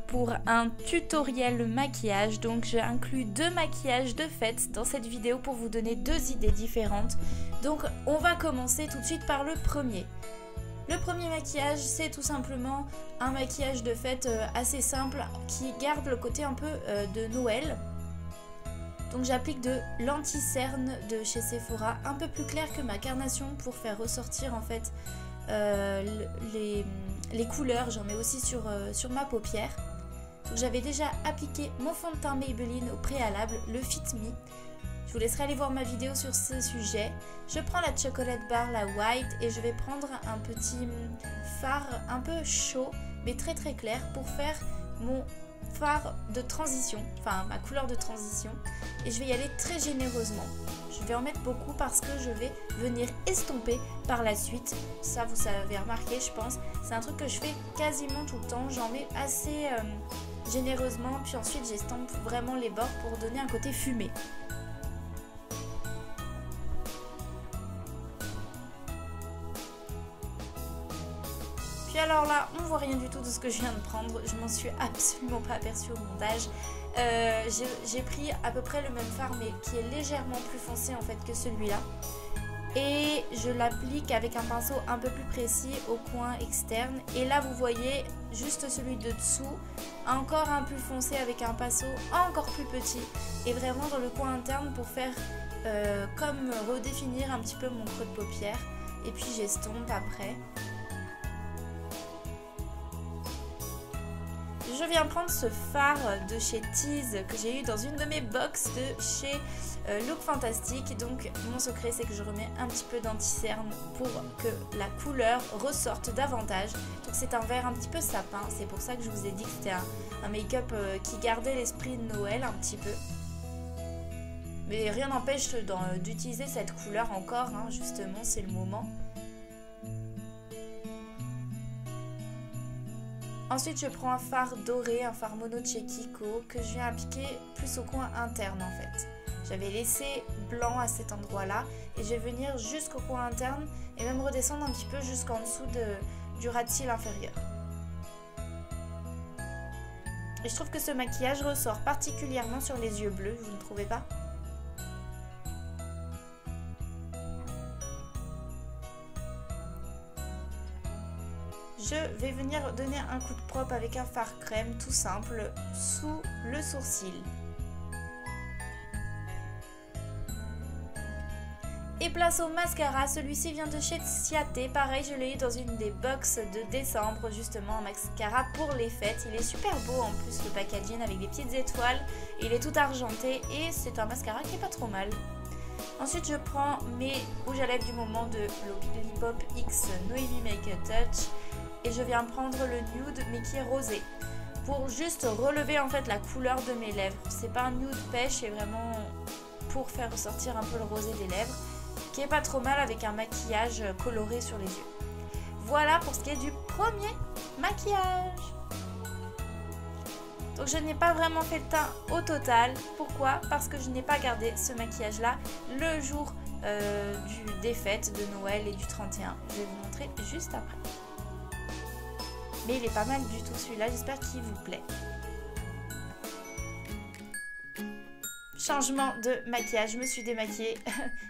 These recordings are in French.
pour un tutoriel maquillage. Donc j'ai inclus 2 maquillages de fête dans cette vidéo pour vous donner 2 idées différentes. Donc on va commencer tout de suite par le premier. Le premier maquillage, c'est tout simplement un maquillage de fête assez simple qui garde le côté un peu de Noël. Donc j'applique de l'anti-cerne de chez Sephora, un peu plus clair que ma carnation pour faire ressortir en fait les couleurs. J'en mets aussi sur ma paupière. Donc j'avais déjà appliqué mon fond de teint Maybelline au préalable, le Fit Me. Je vous laisserai aller voir ma vidéo sur ce sujet. Je prends la Chocolate Bar, la White, et je vais prendre un petit fard un peu chaud mais très très clair pour faire mon fard de transition, enfin ma couleur de transition, et je vais y aller très généreusement. Je vais en mettre beaucoup parce que je vais venir estomper par la suite. Ça vous avez remarqué, je pense, c'est un truc que je fais quasiment tout le temps. J'en mets assez généreusement, puis ensuite j'estompe vraiment les bords pour donner un côté fumé. Puis alors là, on voit rien du tout de ce que je viens de prendre. Je m'en suis absolument pas aperçue au montage. J'ai pris à peu près le même fard, mais qui est légèrement plus foncé en fait que celui-là. Et je l'applique avec un pinceau un peu plus précis au coin externe. Et là, vous voyez juste celui de dessous, encore un plus foncé avec un pinceau encore plus petit. Et vraiment dans le coin interne pour faire comme redéfinir un petit peu mon creux de paupière. Et puis j'estompe après. Je viens prendre ce fard de chez Tease que j'ai eu dans une de mes box de chez Look Fantastic. Donc mon secret, c'est que je remets un petit peu d'anti-cerne pour que la couleur ressorte davantage. Donc c'est un vert un petit peu sapin, c'est pour ça que je vous ai dit que c'était un make-up qui gardait l'esprit de Noël un petit peu. Mais rien n'empêche d'utiliser cette couleur encore, hein, justement c'est le moment. Ensuite, je prends un fard doré, un fard mono de chez Kiko, que je viens appliquer plus au coin interne en fait. J'avais laissé blanc à cet endroit-là et je vais venir jusqu'au coin interne et même redescendre un petit peu jusqu'en dessous du ras de cils inférieur. Et je trouve que ce maquillage ressort particulièrement sur les yeux bleus, vous ne trouvez pas ? Je vais venir donner un coup de propre avec un fard crème tout simple sous le sourcil. Et place au mascara, celui-ci vient de chez Ciaté. Pareil, je l'ai eu dans une des box de décembre, justement, un mascara pour les fêtes. Il est super beau en plus, le packaging avec des petites étoiles. Il est tout argenté et c'est un mascara qui est pas trop mal. Ensuite, je prends mes rouges à lèvres du moment de Lollipop X Noémie Make a Touch. Et je viens prendre le nude mais qui est rosé pour juste relever en fait la couleur de mes lèvres. C'est pas un nude pêche, c'est vraiment pour faire ressortir un peu le rosé des lèvres, qui est pas trop mal avec un maquillage coloré sur les yeux. Voilà pour ce qui est du premier maquillage. Donc je n'ai pas vraiment fait le teint au total. Pourquoi? Parce que je n'ai pas gardé ce maquillage là le jour des fêtes de Noël et du 31. Je vais vous montrer juste après. Mais il est pas mal du tout celui-là, j'espère qu'il vous plaît. Changement de maquillage, je me suis démaquillée,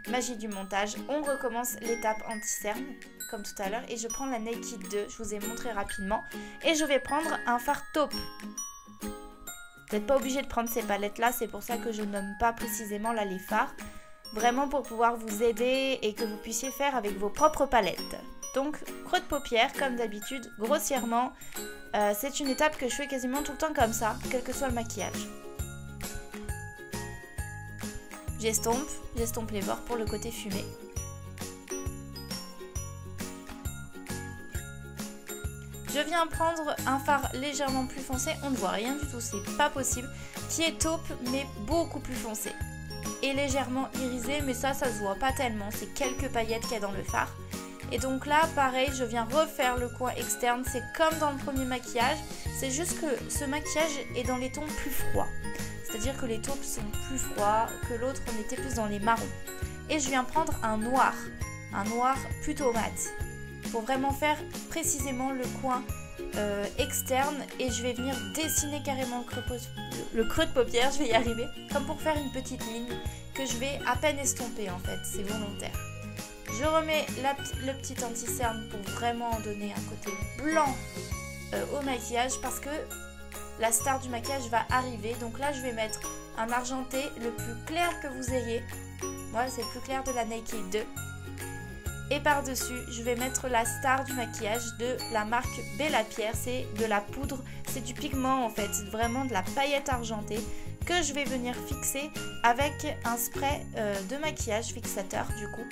magie du montage. On recommence l'étape anti-cerne, comme tout à l'heure. Et je prends la Naked 2, je vous ai montré rapidement. Et je vais prendre un fard taupe. Vous n'êtes pas obligé de prendre ces palettes-là, c'est pour ça que je nomme pas précisément là les fards. Vraiment pour pouvoir vous aider et que vous puissiez faire avec vos propres palettes. Donc, creux de paupière, comme d'habitude, grossièrement. C'est une étape que je fais quasiment tout le temps comme ça, quel que soit le maquillage. J'estompe les bords pour le côté fumé. Je viens prendre un fard légèrement plus foncé, on ne voit rien du tout, c'est pas possible, qui est taupe mais beaucoup plus foncé. Et légèrement irisé, mais ça se voit pas tellement, c'est quelques paillettes qu'il y a dans le fard. Et donc là, pareil, je viens refaire le coin externe. C'est comme dans le premier maquillage. C'est juste que ce maquillage est dans les tons plus froids. C'est-à-dire que les taupes sont plus froids, que l'autre, on était plus dans les marrons. Et je viens prendre un noir plutôt mat. Pour vraiment faire précisément le coin externe et je vais venir dessiner carrément le creux de paupière, je vais y arriver, comme pour faire une petite ligne que je vais à peine estomper en fait, c'est volontaire. Je remets le petit anti-cerne pour vraiment donner un côté blanc au maquillage parce que la star du maquillage va arriver. Donc là je vais mettre un argenté le plus clair que vous ayez. Moi c'est le plus clair de la Naked 2. Et par-dessus, je vais mettre la star du maquillage de la marque Bella Pierre. C'est de la poudre, c'est du pigment en fait, vraiment de la paillette argentée que je vais venir fixer avec un spray de maquillage fixateur du coup.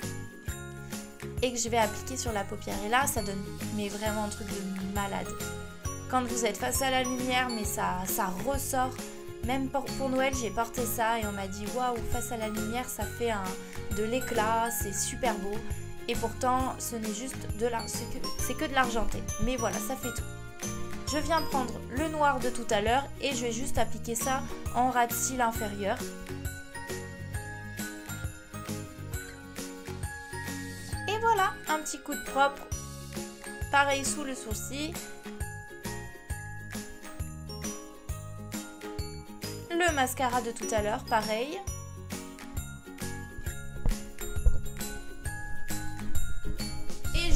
Et que je vais appliquer sur la paupière. Et là, ça donne mais vraiment un truc de malade. Quand vous êtes face à la lumière, mais ça ressort. Même pour Noël, j'ai porté ça et on m'a dit waouh, face à la lumière, ça fait de l'éclat, c'est super beau. Et pourtant, ce n'est juste c'est que de l'argenté. Mais voilà, ça fait tout. Je viens prendre le noir de tout à l'heure et je vais juste appliquer ça en ras de cils inférieur. Et voilà, un petit coup de propre. Pareil sous le sourcil. Le mascara de tout à l'heure, pareil.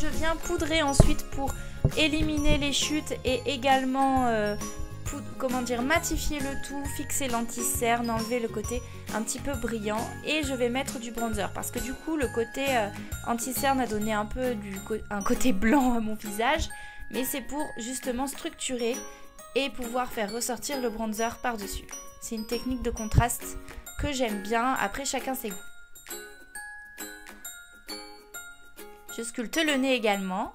Je viens poudrer ensuite pour éliminer les chutes et également matifier le tout, fixer l'anti-cerne, enlever le côté un petit peu brillant et je vais mettre du bronzer parce que du coup le côté anti-cerne a donné un peu un côté blanc à mon visage, mais c'est pour justement structurer et pouvoir faire ressortir le bronzer par-dessus. C'est une technique de contraste que j'aime bien, après chacun ses goûts. Je sculpte le nez également.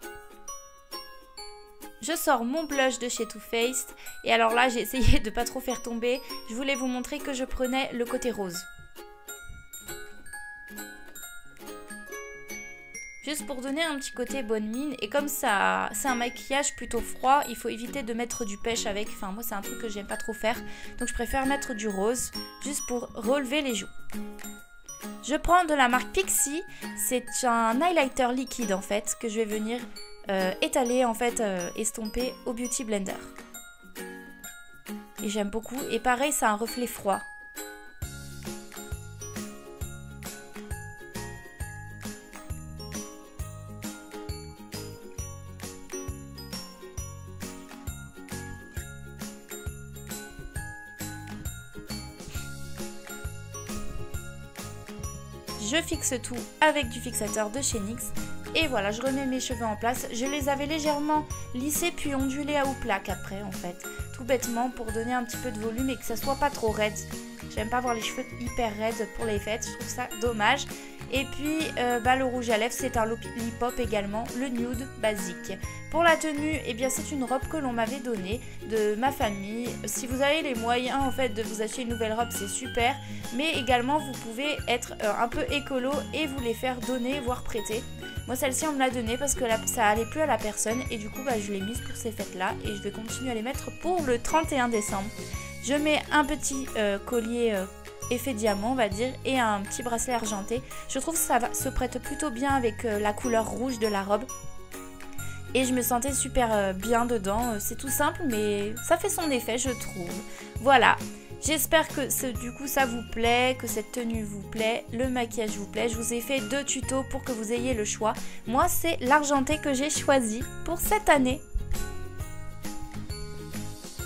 Je sors mon blush de chez Too Faced. Et alors là, j'ai essayé de pas trop faire tomber. Je voulais vous montrer que je prenais le côté rose. Juste pour donner un petit côté bonne mine. Et comme ça, c'est un maquillage plutôt froid, il faut éviter de mettre du pêche avec. Enfin, moi, c'est un truc que j'aime pas trop faire. Donc, je préfère mettre du rose, juste pour relever les joues. Je prends de la marque Pixi, c'est un highlighter liquide en fait que je vais venir étaler en fait, estomper au Beauty Blender. Et j'aime beaucoup et pareil ça a un reflet froid. Je fixe tout avec du fixateur de chez NYX. Et voilà, je remets mes cheveux en place. Je les avais légèrement lissés puis ondulés à houplaque après en fait. Tout bêtement pour donner un petit peu de volume et que ça soit pas trop raide. J'aime pas avoir les cheveux hyper raides pour les fêtes, je trouve ça dommage. Et puis le rouge à lèvres, c'est un Lollipop également, le nude basique. Pour la tenue, eh bien c'est une robe que l'on m'avait donnée de ma famille. Si vous avez les moyens en fait de vous acheter une nouvelle robe, c'est super. Mais également vous pouvez être un peu écolo et vous les faire donner, voire prêter. Moi celle-ci on me l'a donnée parce que ça allait plus à la personne et du coup je l'ai mise pour ces fêtes-là et je vais continuer à les mettre pour le 31 décembre. Je mets un petit collier effet diamant on va dire et un petit bracelet argenté. Je trouve que ça se prête plutôt bien avec la couleur rouge de la robe. Et je me sentais super bien dedans. C'est tout simple mais ça fait son effet je trouve. Voilà. J'espère que du coup ça vous plaît, que cette tenue vous plaît, le maquillage vous plaît. Je vous ai fait 2 tutos pour que vous ayez le choix. Moi c'est l'argenté que j'ai choisi pour cette année.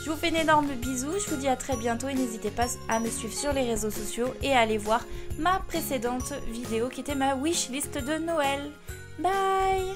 Je vous fais d'énormes bisous, je vous dis à très bientôt et n'hésitez pas à me suivre sur les réseaux sociaux et à aller voir ma précédente vidéo qui était ma wishlist de Noël. Bye!